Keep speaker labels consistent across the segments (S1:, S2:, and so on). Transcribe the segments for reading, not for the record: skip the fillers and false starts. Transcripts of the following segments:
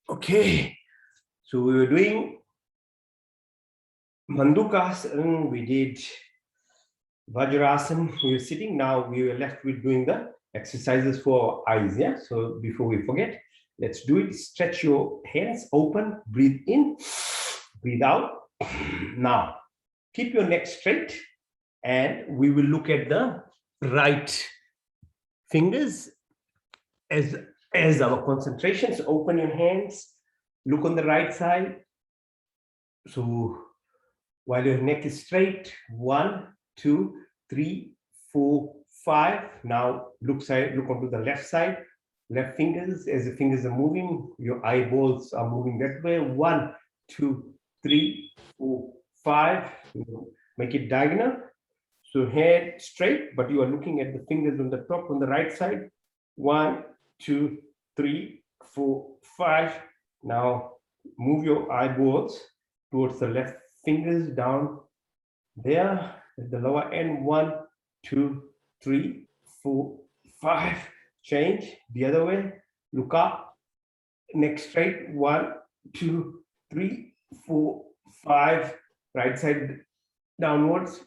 S1: Okay, so we were doing Mandukasana, we did Vajrasana, we were sitting, now we were left with doing the exercises for our eyes, yeah? So before we forget, let's do it. Stretch your hands open, breathe in, breathe out. Now, keep your neck straight and we will look at the right fingers as our concentration. So open your hands, look on the right side. So while your neck is straight, 1, 2, 3, 4, 5. Now look onto the left side, left fingers. As the fingers are moving, your eyeballs are moving that way. 1, 2, 3, 4, 5. Make it diagonal. So head straight, but you are looking at the fingers on the top on the right side. 1, 2, 3, 4, 5. Now move your eyeballs towards the left fingers down there at the lower end. 1, 2, 3, 4, 5. Change the other way. Look up. Neck straight. 1, 2, 3, 4, 5. Right side downwards.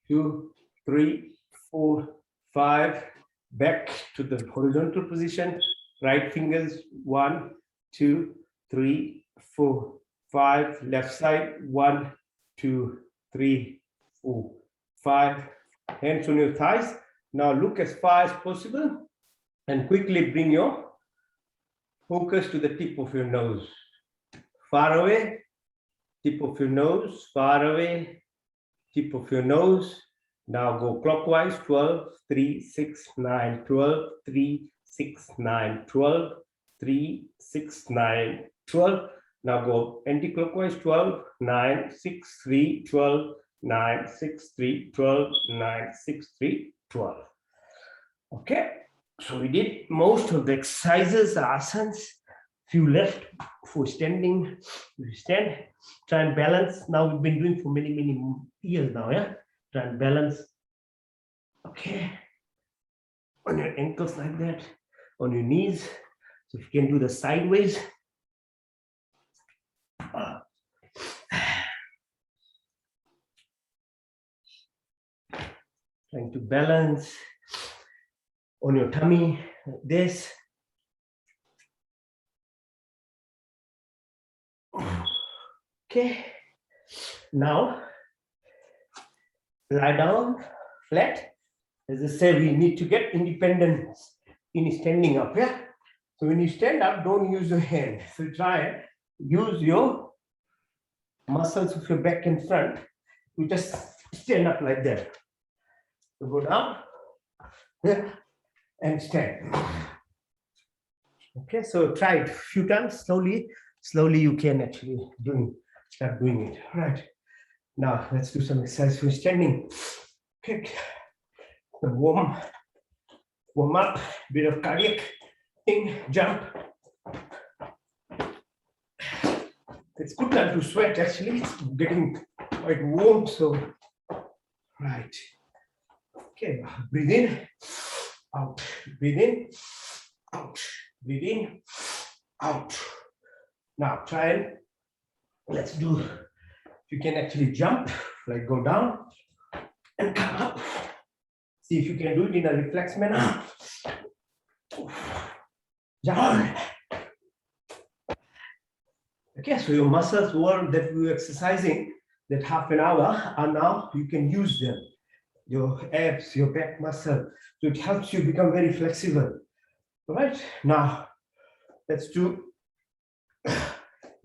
S1: 2, 3, 4, 5. Back to the horizontal position. Right fingers. 1, 2, 3, 4, 5. Left side. 1, 2, 3, 4, 5. Hands on your thighs. Now look as far as possible and quickly bring your focus to the tip of your nose. Far away, tip of your nose, far away, tip of your nose. Now go clockwise. 12, 3, 6, 9, 12, 3, 6, 9, 12, 3, 6, 9, 12. Now go anti-clockwise. 12, 9, 6, 3, 12, 9, 6, 3, 12, 9, 6, 3, 12. Okay, so we did most of the exercises, asans. Few left for standing. We stand, try and balance. Now we've been doing for many years now, yeah? Try and balance. Okay, on your ankles like that, on your knees. So if you can do the sideways. Trying to balance on your tummy like this. Okay, now lie down flat. As I said, we need to get independence in standing up. Yeah. So when you stand up, don't use your hand. So try and use your muscles of your back and front. You just stand up like that. So go down, yeah, and stand. Okay, so try it a few times slowly. Slowly you can actually start doing it. Right. Now let's do some exercise for standing. Okay. Warm up, bit of cardiac thing, jump. It's good time to sweat actually. It's getting quite warm, so right. Okay, breathe in, out, breathe in, out, breathe in, out. Now try and let's do, if you can actually jump, like go down and come up. See if you can do it in a reflex manner. Jump. Okay, so your muscles that we were exercising that half an hour are now, you can use them. Your abs, your back muscle. So it helps you become very flexible. All right, now let's do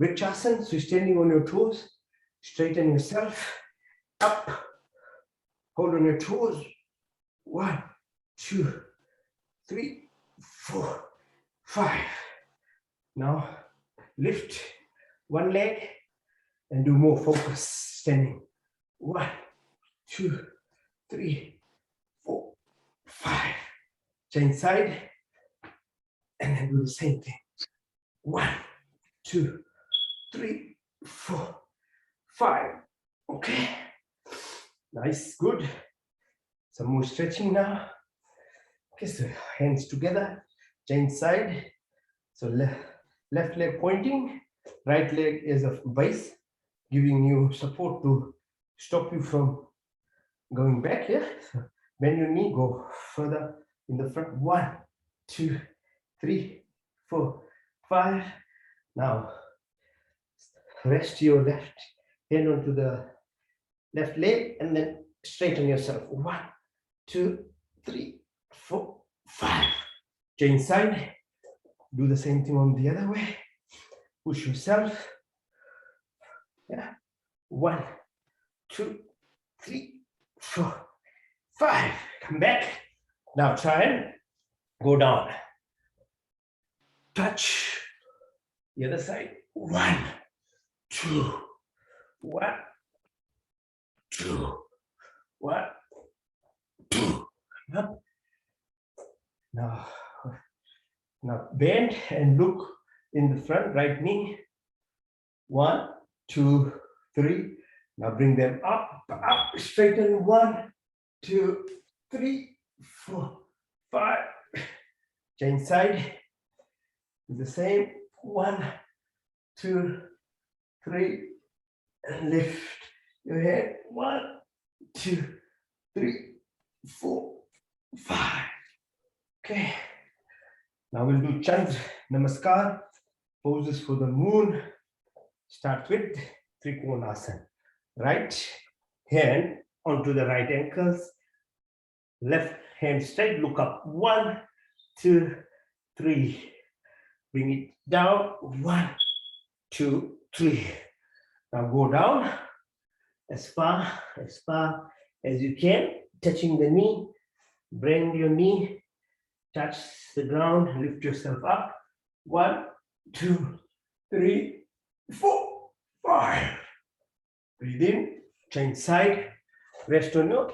S1: Vrikshasana. So standing on your toes, straighten yourself up, hold on your toes. 1, 2, 3, 4, 5. Now lift one leg and do more focus standing. 1, 2, 3, 4, 5. Change side and then do the same thing. 1, 2, 3, 4, 5. Okay, nice, good. Some more stretching now. Okay, so hands together, change side. So left leg pointing, right leg is a base, giving you support to stop you from going back here. So bend your knee, go further in the front. 1, 2, 3, 4, 5. Now rest your left hand onto the left leg and then straighten yourself. 1, 2, 3, 4, 5. Change side. Do the same thing on the other way. Push yourself. Yeah. 1, 2, 3, 4, 5. Come back. Now try and go down. Touch the other side. 1, 2, 1, 2, 1, 2. Up. Now bend and look in the front, right knee. 1, 2, 3. Now bring them up, straighten. 1, 2, 3, 4, 5. Change side. The same. 1, 2, 3. And lift your head. 1, 2, 3, 4, 5. Okay. Now we'll do Chandra Namaskar, poses for the moon. Start with Trikonasana. Right hand onto the right ankles. Left hand straight, look up. 1, 2, 3. Bring it down. 1, 2, 3. Now go down as far as you can, touching the knee. Bend your knee, touch the ground, lift yourself up. 1, 2, 3, 4, 5. Breathe in, change side, rest on your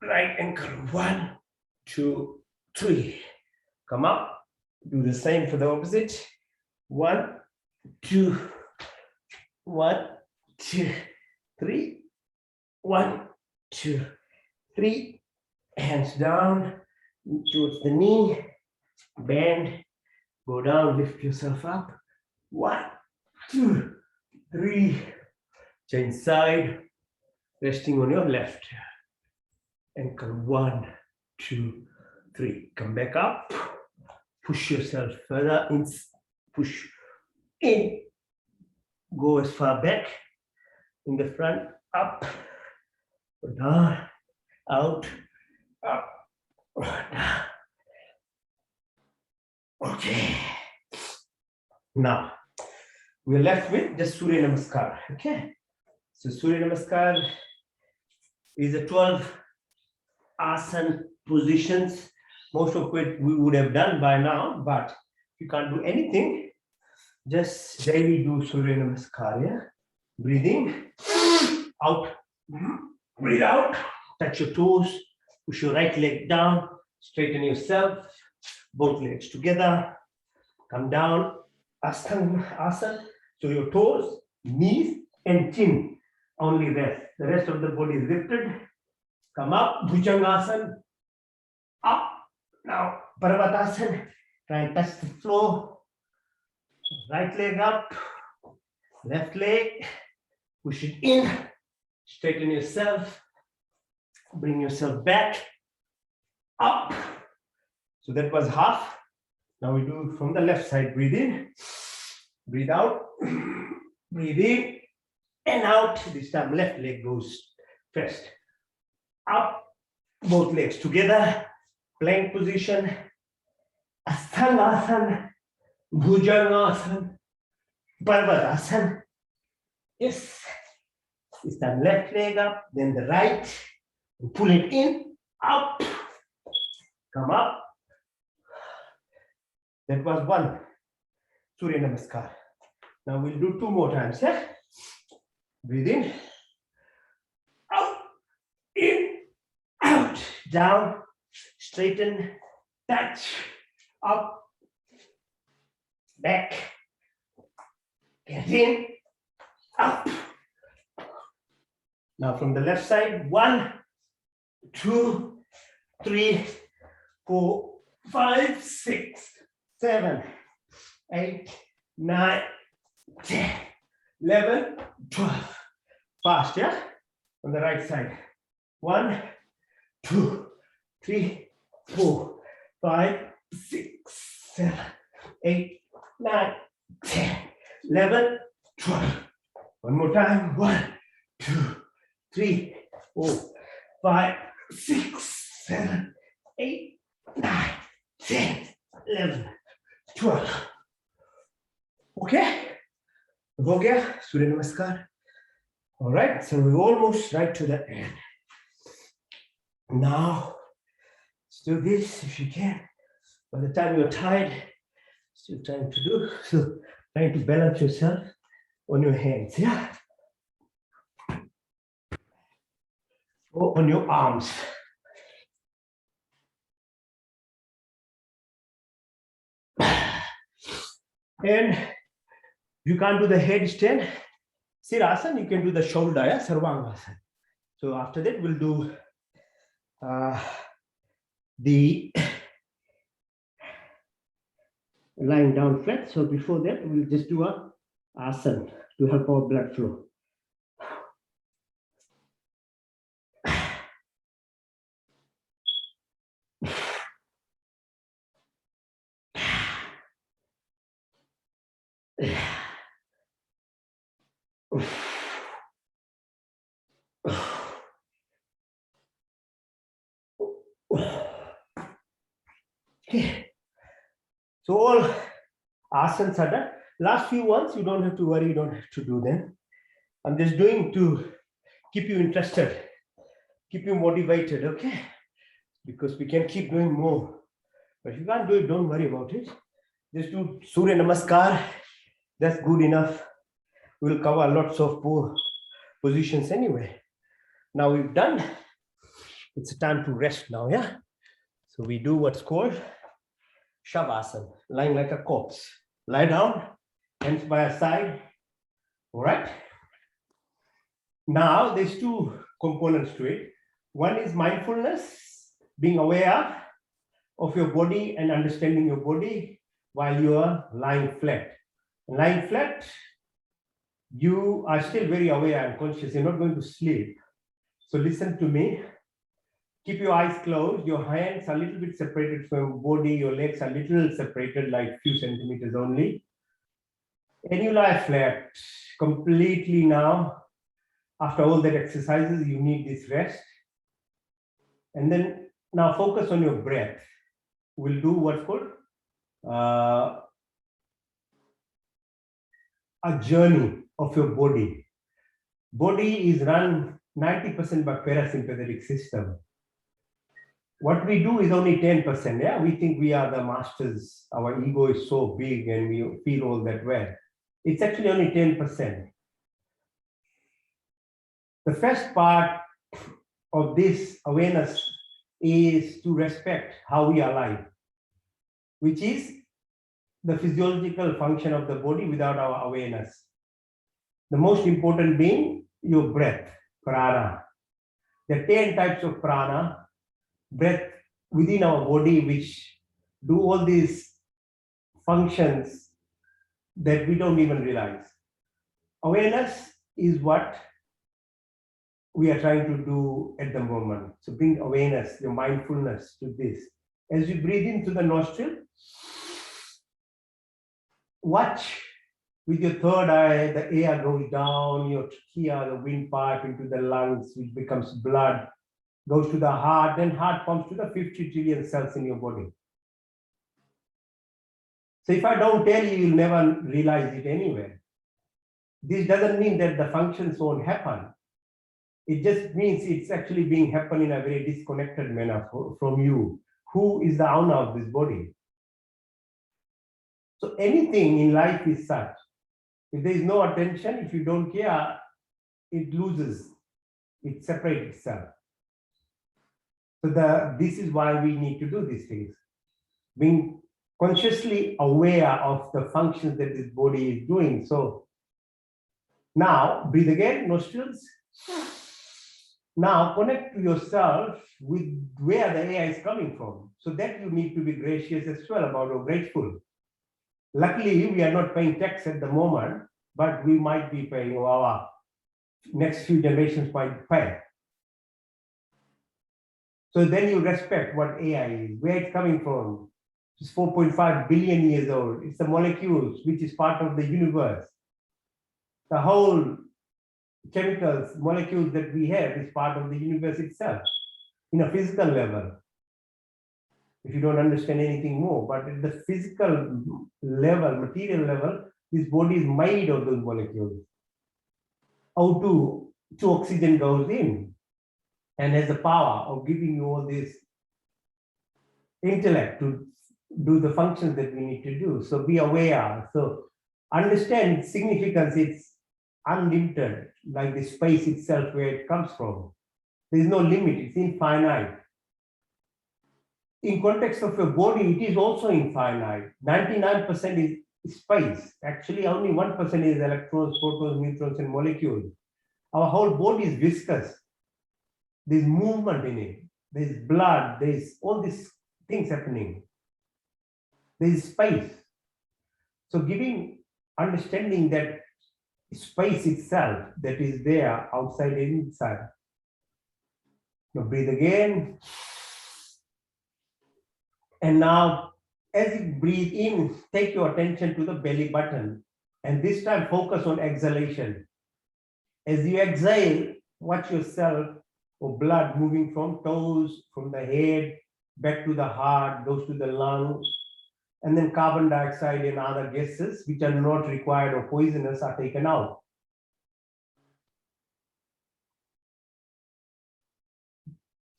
S1: right ankle. 1, 2, 3. Come up, do the same for the opposite. 1, 2, 1, 2, 3. 1, 2, 3. Hands down towards the knee, bend, go down, lift yourself up. 1, 2, 3. Change side, resting on your left ankle. 1, 2, 3. Come back up, push yourself further in, push in, go as far back in the front, up, down, out, up, down. Okay. Now we're left with just Surya Namaskar. Okay. So Surya Namaskar is a 12 asana positions, most of it we would have done by now, but if you can't do anything, just daily do Surya Namaskar. Yeah. Breathe in, out, breathe out, touch your toes, push your right leg down, straighten yourself, both legs together, come down, asana. So your toes, knees, and chin only rest. The rest of the body is lifted. Come up, Bhujangasana, up. Now, Parvatasana, try and touch the floor. Right leg up, left leg, push it in, straighten yourself, bring yourself back, up. So that was half. Now we do from the left side. Breathe in, breathe out, breathe in and out. This time left leg goes first. Up, both legs together, plank position, Asthangasana, Bhujangasana, Parvatasana. Yes. This time left leg up, then the right, and pull it in, up, come up. That was one Surya Namaskar. Now we'll do 2 more times. Yeah? Breathe in, out, in, out, down, straighten, touch, up, back, get in, up. Now from the left side, 1, 2, 3, 4, 5, 6, 7, 8, 9, 10, 11, 12. Fast, yeah? On the right side. 1, 2, 3, 4, 5, 6, 7, 8, 9, 10, 11, 12. One more time. 1, 2, 3, 4, 5, 6, 7, 8, 9, 10, 11, 12. Okay? हो गया सूर्य नमस्कार. All right, so we're almost right to the end. Now, let's do this if you can. By the time you're tired, still trying to do, so trying to balance yourself on your hands, yeah? Or on your arms. And you can't do the headstand, Sirasana, you can do the shoulder, yeah? Sarvangasana. So after that, we'll do the lying down flat. So before that, we'll just do a asana to help our blood flow. Okay. So all asanas are done. Last few ones, you don't have to worry, you don't have to do them. I'm just doing to keep you interested, keep you motivated, okay? Because we can keep doing more. But if you can't do it, don't worry about it. Just do Surya Namaskar. That's good enough. We'll cover lots of positions anyway. Now we've done. It's time to rest now, yeah? So we do what's called Shavasana, lying like a corpse. Lie down, hands by your side. All right? Now there's two components to it. One is mindfulness, being aware of your body and understanding your body while you are lying flat. Lying flat, you are still very aware and conscious. You're not going to sleep. So listen to me. Keep your eyes closed. Your hands are a little bit separated from your body. Your legs are a little separated, like a few centimeters only. And you lie flat completely now. After all that exercises, you need this rest. And then now focus on your breath. We'll do what's called a journey of your body. Body is run 90% by parasympathetic system. What we do is only 10%. Yeah, we think we are the masters. Our ego is so big and we feel all that well. It's actually only 10%. The first part of this awareness is to respect how we are alive, which is the physiological function of the body without our awareness. The most important being your breath, prana. There are 10 types of prana, breath within our body, which do all these functions that we don't even realize. Awareness is what we are trying to do at the moment. So bring awareness, your mindfulness to this. As you breathe into the nostril, watch with your third eye, the air goes down, your trachea, the windpipe into the lungs, which becomes blood, goes to the heart, then heart pumps to the 50 trillion cells in your body. So if I don't tell you, you'll never realize it anywhere. This doesn't mean that the functions won't happen. It just means it's actually being happen in a very disconnected manner from you. Who is the owner of this body? So anything in life is such. If there is no attention, if you don't care, it loses, it separates itself. So this is why we need to do these things. Being consciously aware of the functions that this body is doing. So now breathe again, nostrils. Now connect to yourself with where the air is coming from. So that you need to be gracious as well about or grateful. Luckily, we are not paying tax at the moment, but we might be paying, or our next few generations might pay. So then you respect what AI is, where it's coming from. It's 4.5 billion years old. It's the molecules, which is part of the universe. The whole chemicals, molecules that we have is part of the universe itself, in a physical level. If you don't understand anything more, but at the physical level, material level, this body is made of those molecules. O2, oxygen goes in and has the power of giving you all this intellect to do the functions that we need to do. So be aware. So understand its significance. It's unlimited, like the space itself where it comes from. There is no limit. It's infinite. In context of your body, it is also infinite. 99% is space. Actually, only 1% is electrons, protons, neutrons, and molecules. Our whole body is viscous. There's movement in it. There's blood. There's all these things happening. There's space. So giving understanding that space itself that is there outside and inside. Now breathe again. And now, as you breathe in, take your attention to the belly button. And this time, focus on exhalation. As you exhale, watch yourself or blood moving from toes, from the head, back to the heart, goes to the lungs. And then carbon dioxide and other gases, which are not required or poisonous, are taken out.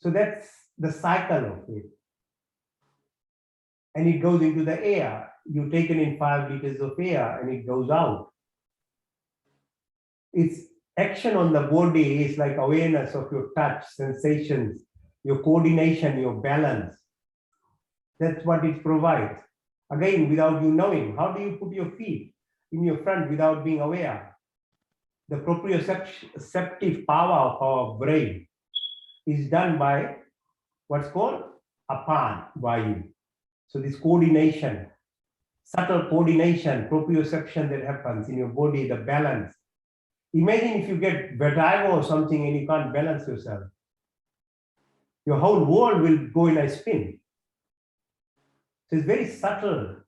S1: So that's the cycle of it. And it goes into the air. You've taken in 5 liters of air and it goes out. Its action on the body is like awareness of your touch, sensations, your coordination, your balance. That's what it provides. Again, without you knowing, how do you put your feet in your front without being aware? The proprioceptive power of our brain is done by what's called apan vayu. So this coordination, subtle coordination, proprioception that happens in your body, the balance. Imagine if you get vertigo or something and you can't balance yourself. Your whole world will go in a spin. So it's very subtle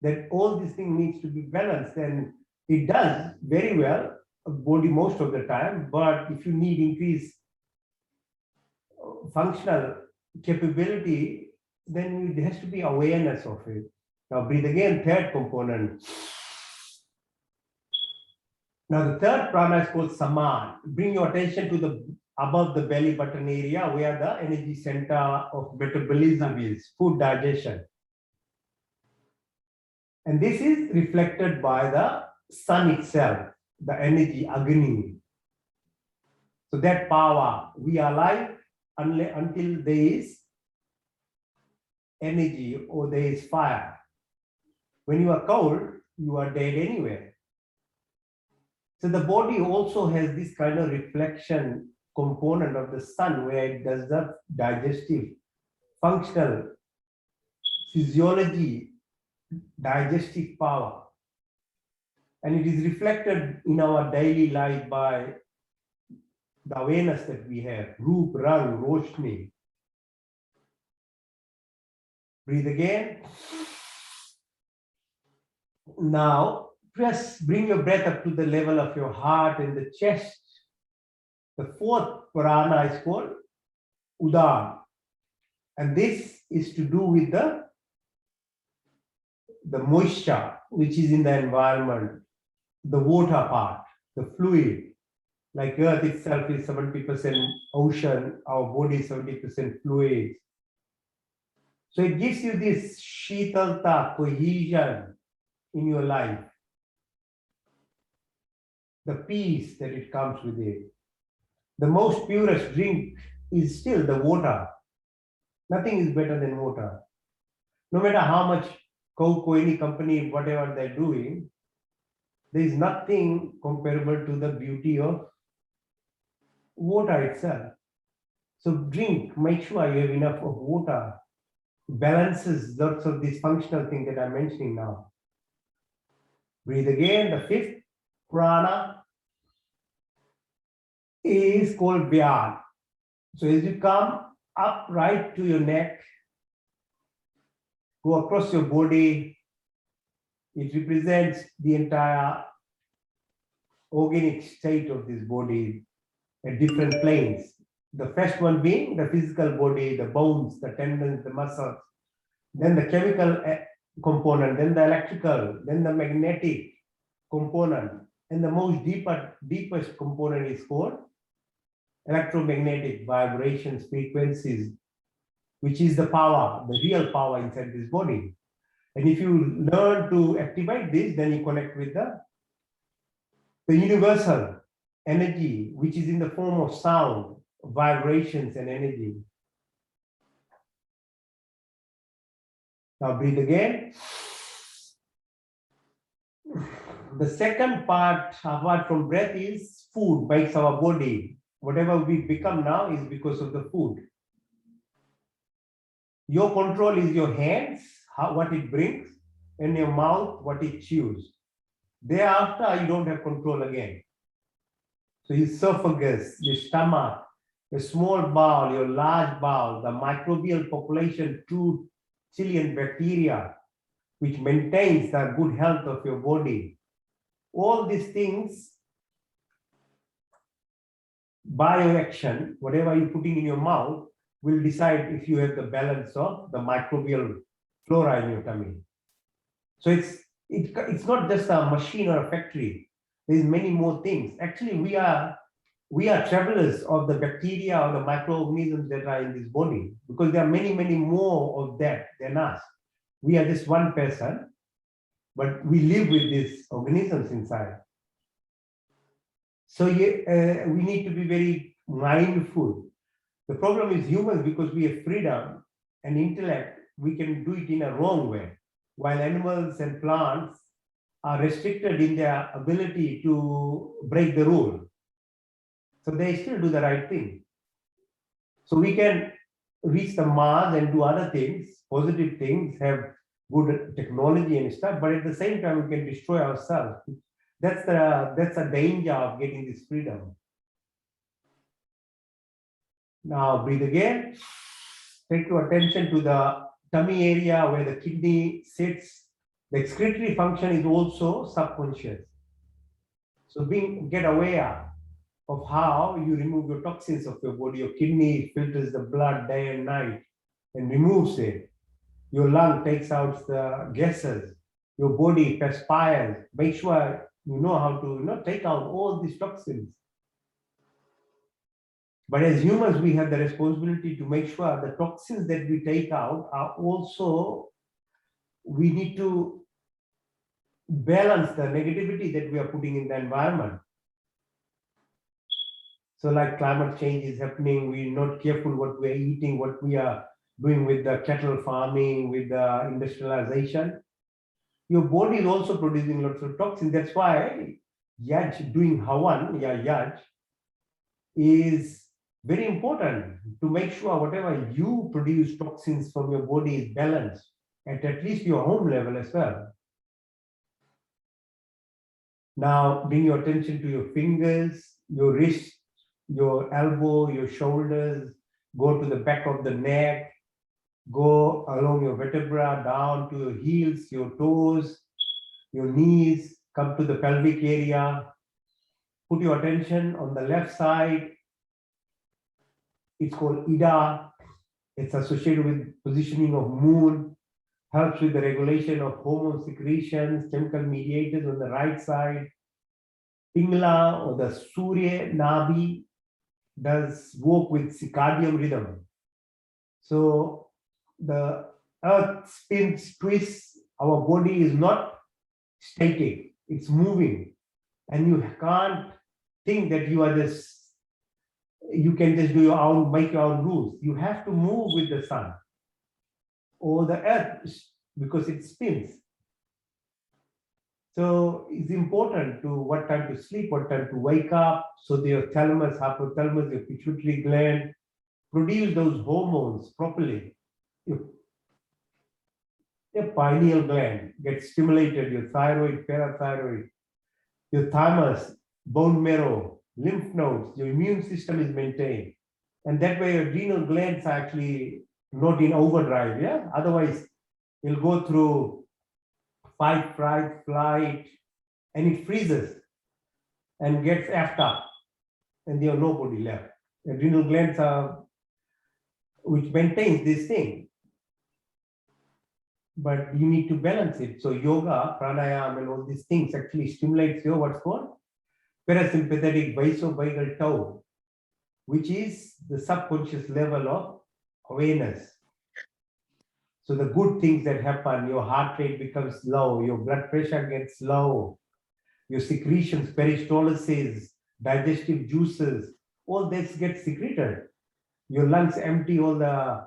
S1: that all these things needs to be balanced, and it does very well, body most of the time, but if you need increased functional capability, then there has to be awareness of it. Now breathe again, third component. Now the third prana is called saman. Bring your attention to the above the belly button area where the energy center of metabolism is, food digestion. And this is reflected by the sun itself, the energy, Agni. So that power, we are alive until there is energy or there is fire. When you are cold, you are dead anyway. So the body also has this kind of reflection component of the sun where it does the digestive, functional, physiology, digestive power. And it is reflected in our daily life by the awareness that we have, Roop, Rang, Roshni. Breathe again. Now, bring your breath up to the level of your heart and the chest. The fourth prana is called Udan. And this is to do with the moisture which is in the environment, the water part, the fluid. Like Earth itself is 70% ocean, our body is 70% fluid. So it gives you this shitalta, cohesion in your life. The peace that it comes with it. The most purest drink is still the water. Nothing is better than water. No matter how much Coke or any company, whatever they're doing, there is nothing comparable to the beauty of water itself. So drink, make sure you have enough of water. Balances lots of these functional things that I'm mentioning now. Breathe again. The fifth prana is called Vyad. So as you come up right to your neck, go across your body, it represents the entire organic state of this body at different planes. The first one being the physical body, the bones, the tendons, the muscles, then the chemical component, then the electrical, then the magnetic component, and the most deepest component is called electromagnetic vibrations, frequencies, which is the power, the real power inside this body. And if you learn to activate this, then you connect with the universal energy, which is in the form of sound, vibrations, and energy. Now breathe again. The second part, apart from breath, is food makes our body. Whatever we become now is because of the food. Your control is your hands, what it brings, and your mouth, what it chews. Thereafter, you don't have control again. So your esophagus, your stomach, your small bowel, your large bowel, the microbial population, 2 trillion bacteria, which maintains the good health of your body. All these things, by your action, whatever you're putting in your mouth, will decide if you have the balance of the microbial flora in your tummy. So it's not just a machine or a factory. There's many more things. Actually, we are travelers of the bacteria or the microorganisms that are in this body, because there are many, many more of that than us. We are just one person, but we live with these organisms inside. So we need to be very mindful. The problem is humans, because we have freedom and intellect, we can do it in a wrong way, while animals and plants are restricted in their ability to break the rule. So they still do the right thing. So we can reach the Mars and do other things, positive things, have good technology and stuff, but at the same time we can destroy ourselves. That's a danger of getting this freedom. Now breathe again. Take your attention to the tummy area where the kidney sits. The excretory function is also subconscious. So get aware of how you remove your toxins of your body. Your kidney filters the blood day and night and removes it. Your lung takes out the gases. Your body perspires. Make sure you know how to take out all these toxins. But as humans, we have the responsibility to make sure the toxins that we take out are also, we need to balance the negativity that we are putting in the environment. So like climate change is happening, we're not careful what we're eating, what we are doing with the cattle farming, with the industrialization. Your body is also producing lots of toxins. That's why Yaj, doing Havan, Yaj, is very important to make sure whatever you produce toxins from your body is balanced at least your home level as well. Now bring your attention to your fingers, your wrist, your elbow, your shoulders, go to the back of the neck, go along your vertebra, down to your heels, your toes, your knees, come to the pelvic area. Put your attention on the left side. It's called Ida. It's associated with positioning of moon, helps with the regulation of hormone secretions, chemical mediators on the right side. Pingla, or the Surya Nabi, does work with circadian rhythm. So the earth spins, twists, our body is not static, it's moving. And you can't think that you can just do your own, make your own rules. You have to move with the sun or the earth, because it spins. So it's important to what time to sleep, what time to wake up, so that your thalamus, hypothalamus, your pituitary gland produce those hormones properly. Your pineal gland gets stimulated, your thyroid, parathyroid, your thymus, bone marrow, lymph nodes, your immune system is maintained. And that way your adrenal glands are actually not in overdrive, yeah? Otherwise, you'll go through fight, fright, flight, and it freezes and gets effed up, and you have nobody left. Adrenal glands are, which maintains this thing. But you need to balance it. So yoga, pranayam, and all these things actually stimulates your what's called parasympathetic vasovagal tone, which is the subconscious level of awareness. So the good things that happen, your heart rate becomes low, your blood pressure gets low, your secretions, peristalsis, digestive juices, all this gets secreted. Your lungs empty all the,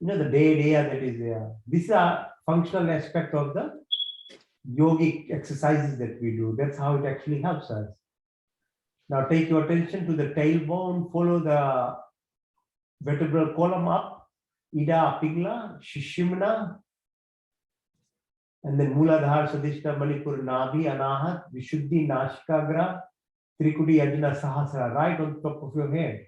S1: the dead air that is there. These are functional aspect of the yogic exercises that we do. That's how it actually helps us. Now take your attention to the tailbone, follow the vertebral column up, Ida Pingla, Shishimna, and then Muladhara, Sadishta, Manipur, Nabi, Anahat, Vishuddhi, Nashikagra, Trikudi, Ajna, Sahasra, right on top of your head.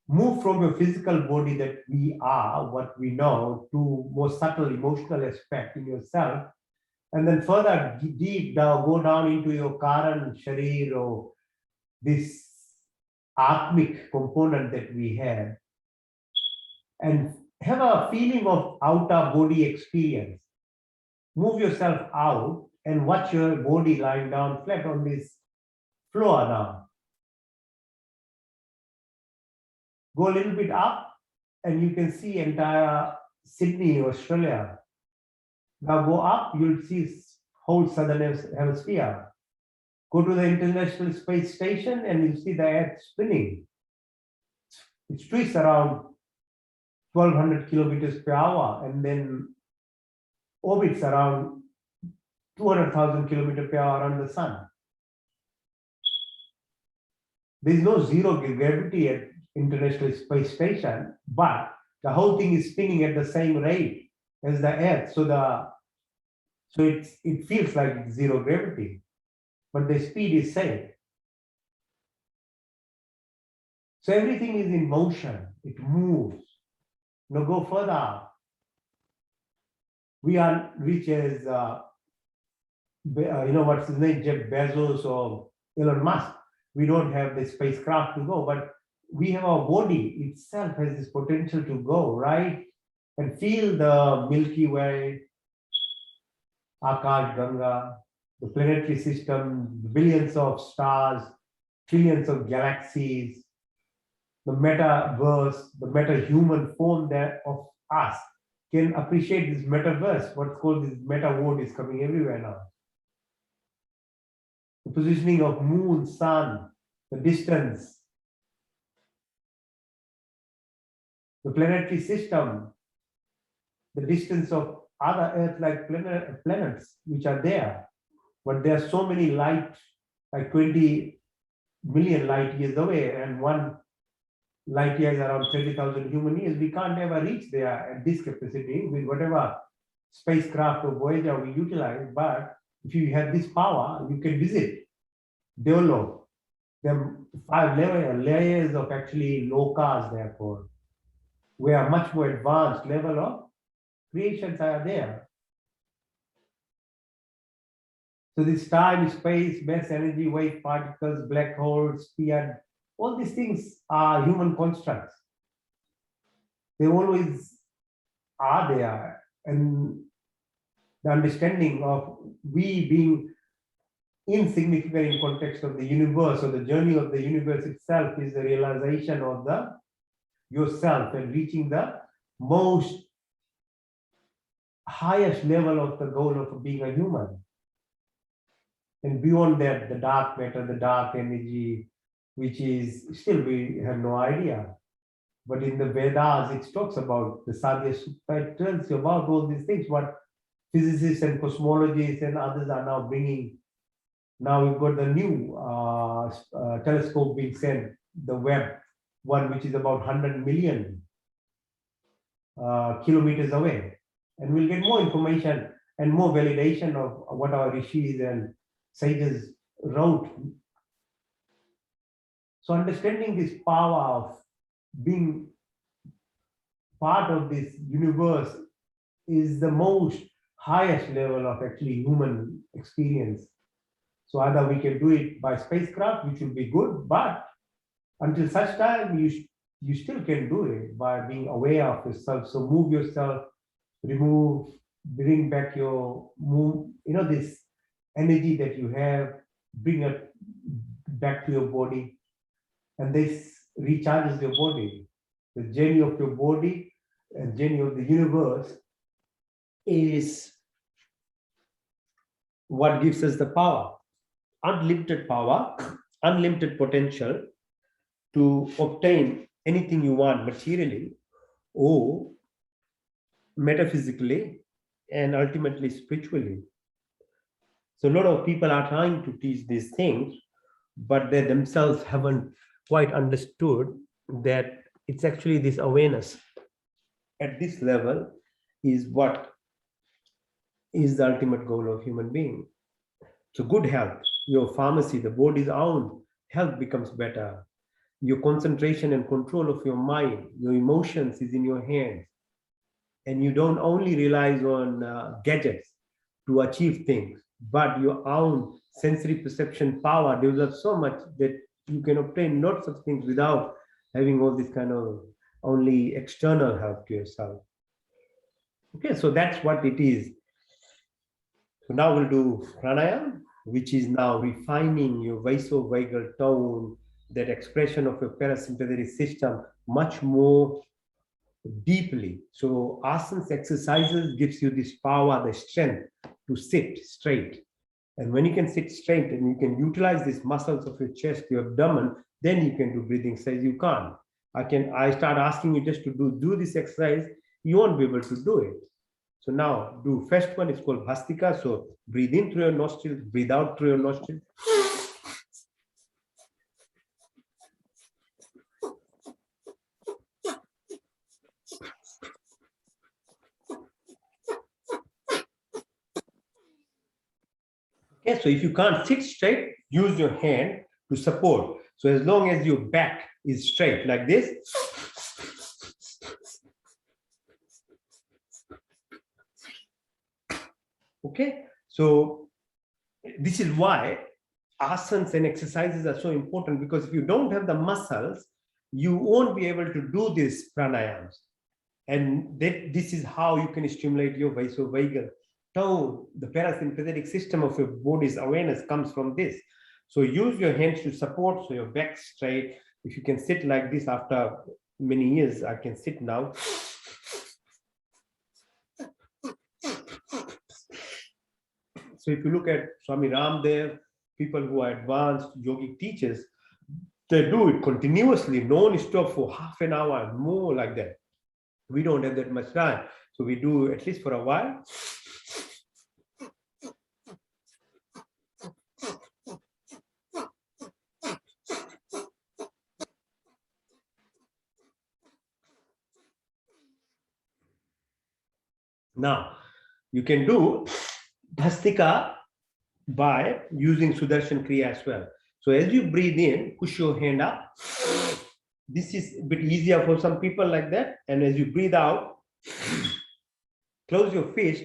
S1: Move from your physical body that we are, what we know, to more subtle emotional aspect in yourself. And then further deep down, go down into your Karan, Sharir, or this Atmic component that we have. And have a feeling of outer body experience. Move yourself out and watch your body lying down flat on this floor now. Go a little bit up and you can see entire Sydney, Australia. Now go up, you'll see whole southern hemisphere. Go to the International Space Station and you see the Earth spinning. It twists around 1200 kilometers per hour and then orbits around 200,000 kilometers per hour around the sun. There's no zero gravity at International Space Station, but the whole thing is spinning at the same rate as the Earth. So it feels like it's zero gravity, but the speed is same. So everything is in motion, it moves. Now go further. We are rich as, what's his name, Jeff Bezos or Elon Musk. We don't have the spacecraft to go, but we have our body itself has this potential to go, right? And feel the Milky Way, Akash Ganga, the planetary system, the billions of stars, trillions of galaxies, the metaverse, the meta-human form that of us can appreciate this metaverse. What's called this meta world is coming everywhere now. The positioning of moon, sun, the distance, the planetary system, the distance of other Earth-like planets which are there. But there are so many light, like 20 million light years away, and one light year is around 30,000 human years. We can't ever reach there at this capacity with whatever spacecraft or Voyager we utilize. But if you have this power, you can visit, develop. There are 5 layers of actually lokas, therefore, where much more advanced level of creations are there. So this time, space, mass, energy, wave particles, black holes, sphere, all these things are human constructs. They always are there. And the understanding of we being insignificant in context of the universe or the journey of the universe itself is the realization of the yourself and reaching the most highest level of the goal of being a human. And beyond that, the dark matter, the dark energy, which is still we have no idea. But in the Vedas, it talks about the Sadhya Sutta, it tells you about all these things, what physicists and cosmologists and others are now bringing. Now we've got the new telescope being sent, the Webb one, which is about 100 million kilometers away. And we'll get more information and more validation of what our rishis and sages wrote. So understanding this power of being part of this universe is the most highest level of actually human experience. So either we can do it by spacecraft, which will be good, but until such time, you still can do it by being aware of yourself. So move yourself, remove, bring back your move, this energy that you have, bring it back to your body, and this recharges your body. The journey of your body and journey of the universe is what gives us the power, unlimited power, unlimited potential to obtain anything you want materially or metaphysically and ultimately spiritually. So a lot of people are trying to teach these things, but they themselves haven't quite understood that it's actually this awareness at this level is what is the ultimate goal of human being. So good health, your pharmacy, the body's own health becomes better. Your concentration and control of your mind, your emotions is in your hands. And you don't only rely on gadgets to achieve things, but your own sensory perception power develops so much that you can obtain lots of things without having all this kind of only external help to yourself. Okay, so that's what it is. So now we'll do pranayam, which is now refining your vasovagal tone, that expression of your parasympathetic system much more deeply. So asans exercises gives you this power, the strength to sit straight. And when you can sit straight and you can utilize these muscles of your chest, your abdomen, then you can do breathing exercise. You can't. I start asking you just to do this exercise, you won't be able to do it. So now do first one is called bhastika. So breathe in through your nostrils, breathe out through your nostrils. Okay, so if you can't sit straight, use your hand to support. So as long as your back is straight like this, okay, so this is why asans and exercises are so important, because if you don't have the muscles, you won't be able to do these pranayams. And this is how you can stimulate your vasovagal tone. The parasympathetic system of your body's awareness comes from this. So use your hands to support, so your back straight. If you can sit like this after many years, I can sit now. So if you look at Swami Ramdev, people who are advanced yogic teachers, they do it continuously, non-stop for half an hour and more like that. We don't have that much time. So we do at least for a while. Now, you can do bhastika by using Sudarshan Kriya as well. So as you breathe in, push your hand up. This is a bit easier for some people like that. And as you breathe out, close your fist,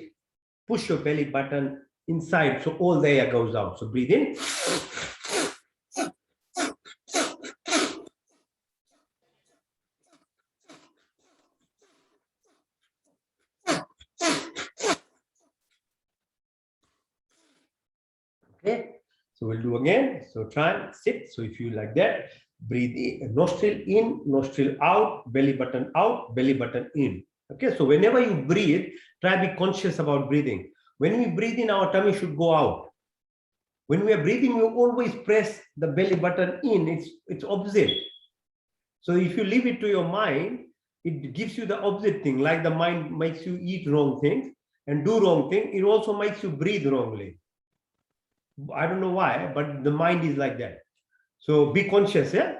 S1: push your belly button inside, so all the air goes out. So breathe in. Okay, so we'll do again. So try and sit. So if you like that, breathe in, nostril in, nostril out, belly button out, belly button in. Okay, so whenever you breathe, try to be conscious about breathing. When we breathe in, our tummy should go out. When we are breathing, we always press the belly button in. It's opposite. So if you leave it to your mind, it gives you the opposite thing. Like the mind makes you eat wrong things and do wrong things, it also makes you breathe wrongly. I don't know why, but the mind is like that. So be conscious, yeah?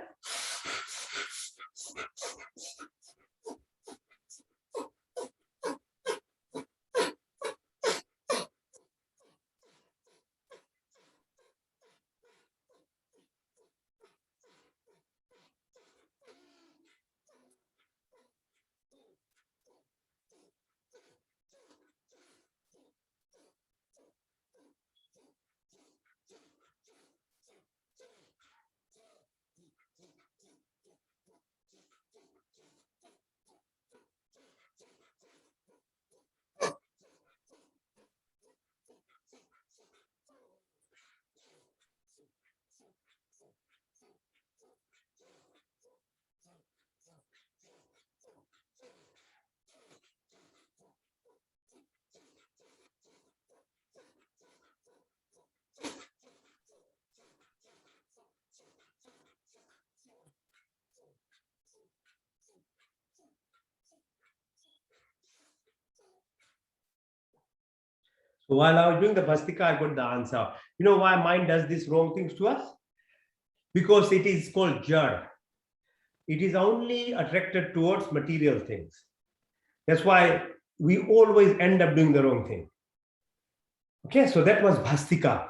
S1: So while I was doing the Bhastika, I got the answer. You know why mind does these wrong things to us? Because it is called jar. It is only attracted towards material things. That's why we always end up doing the wrong thing. Okay, so that was Bhastika.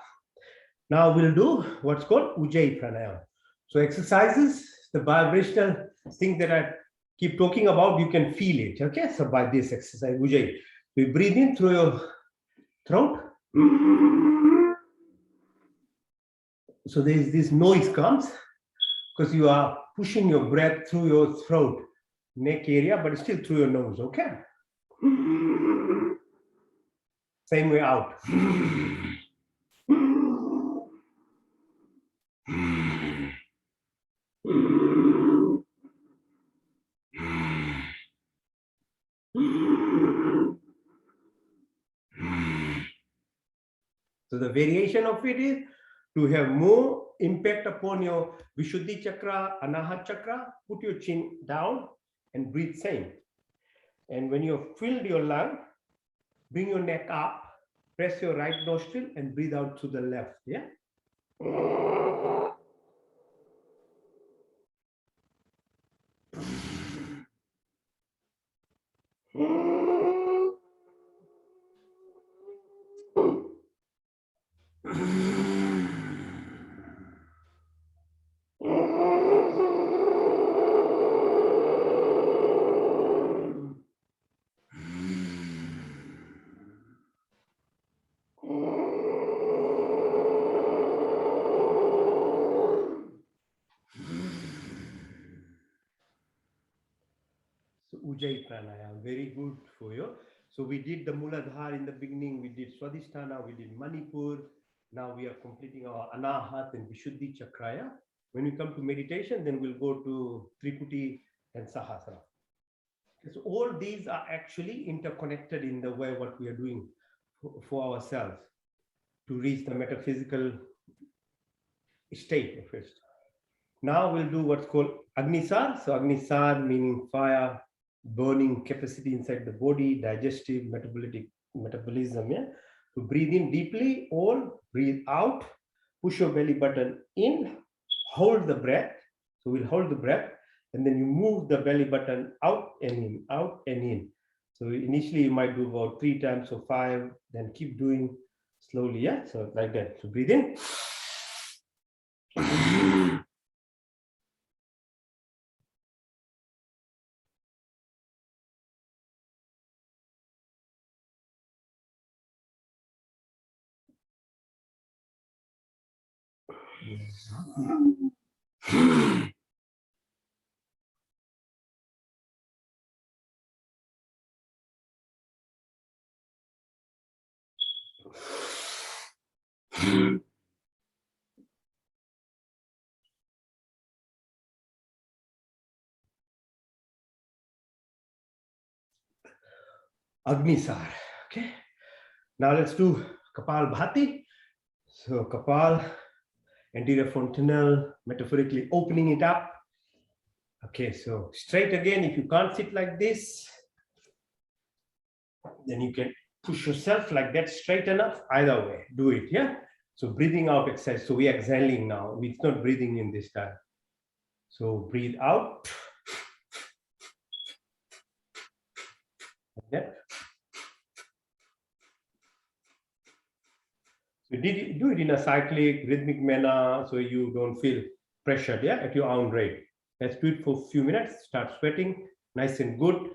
S1: Now we'll do what's called Ujjayi Pranayama. So exercises, the vibrational thing that I keep talking about, you can feel it. Okay, so by this exercise, Ujjayi, we breathe in through your throat. So this noise comes because you are pushing your breath through your throat, neck area, but still through your nose. Okay. Same way out. So the variation of it is to have more impact upon your Vishuddhi chakra, Anahat chakra, put your chin down and breathe same. And when you've filled your lung, bring your neck up, press your right nostril and breathe out to the left. Yeah. So Ujjayi Pranayama, very good for you. So we did the Muladhara in the beginning, we did Swadhisthana, we did Manipur. Now we are completing our Anahat and Vishuddhi Chakraya. When we come to meditation, then we'll go to Triputi and Sahasrara. So all these are actually interconnected in the way what we are doing for ourselves to reach the metaphysical state of it. Now we'll do what's called Agnisar. So Agnisar meaning fire, burning capacity inside the body, digestive, metabolism. Yeah. So breathe in deeply or breathe out. Push your belly button in. Hold the breath. So we'll hold the breath, and then you move the belly button out and in, out and in. So initially you might do about 3 times or 5. Then keep doing slowly. Yeah. So like that. So breathe in. Agnisar. Okay. Now let's do Kapalbhati. So Kapal, anterior fontanelle, metaphorically opening it up. Okay, so straight again. If you can't sit like this, then you can push yourself like that straight enough. Either way, do it. Yeah. So breathing out exercise. So we're exhaling now. It's not breathing in this time. So breathe out. Like that. So do it in a cyclic, rhythmic manner so you don't feel pressured, yeah, at your own rate. Let's do it for a few minutes. Start sweating, nice and good.